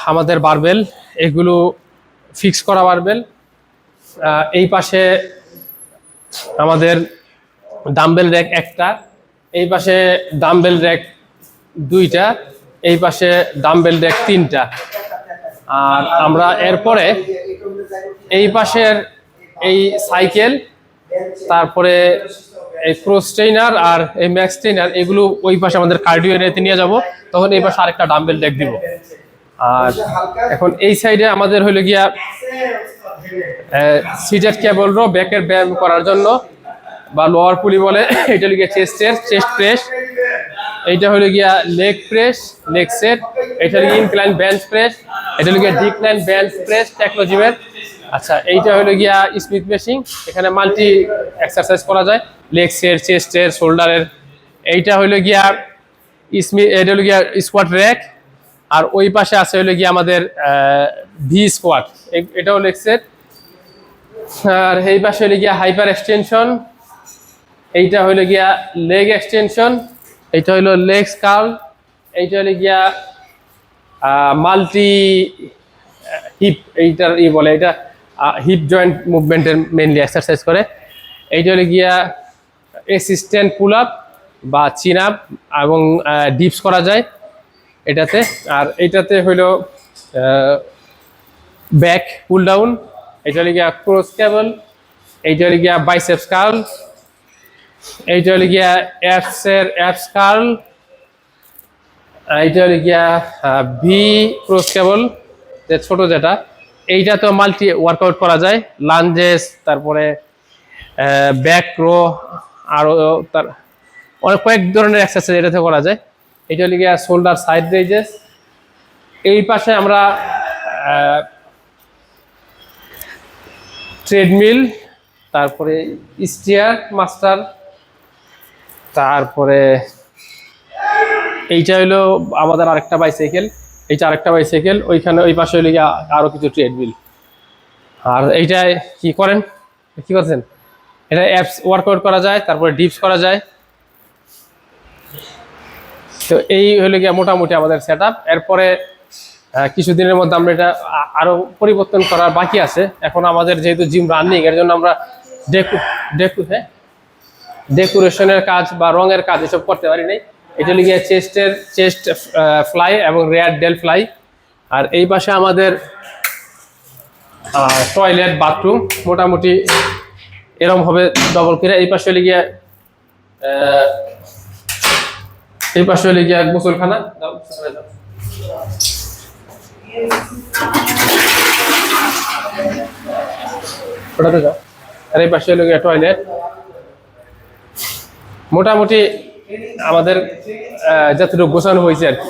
আমাদের বারবেল এগুলো ফিক্স করা বারবেল। এই পাশে আমাদের ডাম্বেল র্যাক একটা, এই পাশে ডাম্বেল র্যাক দুইটা, এই পাশে ডাম্বেল র্যাক তিনটা। আর আমরা এরপরে এই পাশের এই সাইকেল, তারপরে এই ক্রস ট্রেইনার আর এই ম্যাক্স ট্রেইনার এগুলো ওই পাশে আমাদের কার্ডিও এরিয়াতে নিয়ে যাব, তখন এই পাশে আরেকটা ডাম্বেল র্যাক দিব। আর এখন এই সাইডে আমাদের হলো গিয়া সিটেড কেবল রো ব্যাকের ব্যায়াম করার জন্য বা লোয়ার পুলি বলে, এটা হলো গিয়া চেস্ট প্রেস, এইটা হলো গিয়া লেগ প্রেস, লেগ সেট, এটা হলো ইনক্লাইন বেঞ্চ প্রেস, এটা হলো গিয়া ডিক্লাইন বেঞ্চ প্রেস টেকনোজিমের। আচ্ছা, এইটা হলো গিয়া স্মিথ মেশিন, এখানে মাল্টি এক্সারসাইজ করা যায়, লেগ সেট, চেস্টের, শোল্ডারের। এইটা হলো গিয়া স্মিথ, এটা হলো গিয়া স্কোয়াট র্যাক। আর ওই পাশে আছে হলো গিয়া আমাদের ভি স্কোয়াট, এটাও লেগ সেট। আর এই পাশে হলো গিয়া হাইপার এক্সটেনশন, এইটা হলো গিয়া লেগ এক্সটেনশন, এইটা হলো লেগ কার্ল, এইটা হলো গিয়া মাল্টি হিপ, এইটার বলে, এটা হিপ জয়েন্ট মুভমেন্টের মেইনলি এক্সারসাইজ করে। এইটা হলো গিয়া অ্যাসিস্ট্যান্ট পুল আপ বা চিন আপ এবং ডিপস করা যায় এটাতে। আর এইটাতে হইলো ব্যাক পুল ডাউন, এইটা হলো গিয়া ক্রস কেবল, এইটা হলো গিয়া বাইসেপস কার্ল, এইটা হলো গিয়া অ্যাপস কার্ল, এইটা হলো গিয়া ভি ক্রস কেবল, যে ছোট যেটা, এইটা তো মাল্টি ওয়ার্কআউট করা যায়, লাঞ্জেস, তারপরে ব্যাক রো, আরও তার অনেক কয়েক ধরনের এক্সারসাইজ এটাতে করা যায়। এটা হলো গিয়া শোল্ডার সাইড রেজেস। এই পাশে আমরা ট্রেডমিল, তারপরে স্টিয়ার মাস্টার, তারপরে এইটা হলো আমাদের আরেকটা বাইসাইকেল, এইটা আরেকটা বাইসাইকেল, ওইখানে ওই পাশে হলো গিয়া আরো কিছু ট্রেডমিল। আর এইটায় কি করছেন, এটা অ্যাপস ওয়ার্কআউট করা যায়, তারপরে ডিপস করা যায়। তো এই হলো গিয়া মোটামুটি আমাদের সেট আপ। এরপরে কিছুদিনের মধ্যে আমরা এটা আরো পরিবর্তন করার বাকি আছে। এখন আমাদের যেহেতু জিম রানিং, এর জন্য আমরা ডেকোরেশনের কাজ বা রঙের কাজ এসব করতে পারি নাই। এটা হলো গিয়া চেস্ট ফ্লাই এবং রেয়ার ডেল ফ্লাই। আর এই পাশে আমাদের টয়লেট, বাথরুম মোটামুটি এরকম হবে ডবল করে। এই পাশে হলে গিয়া গোসলখানা, ওটাতে যাও। আর এই পাশে হলো গিয়া টয়লেট। মোটামুটি আমাদের যতটুকু গোছানো হয়েছে আর কি।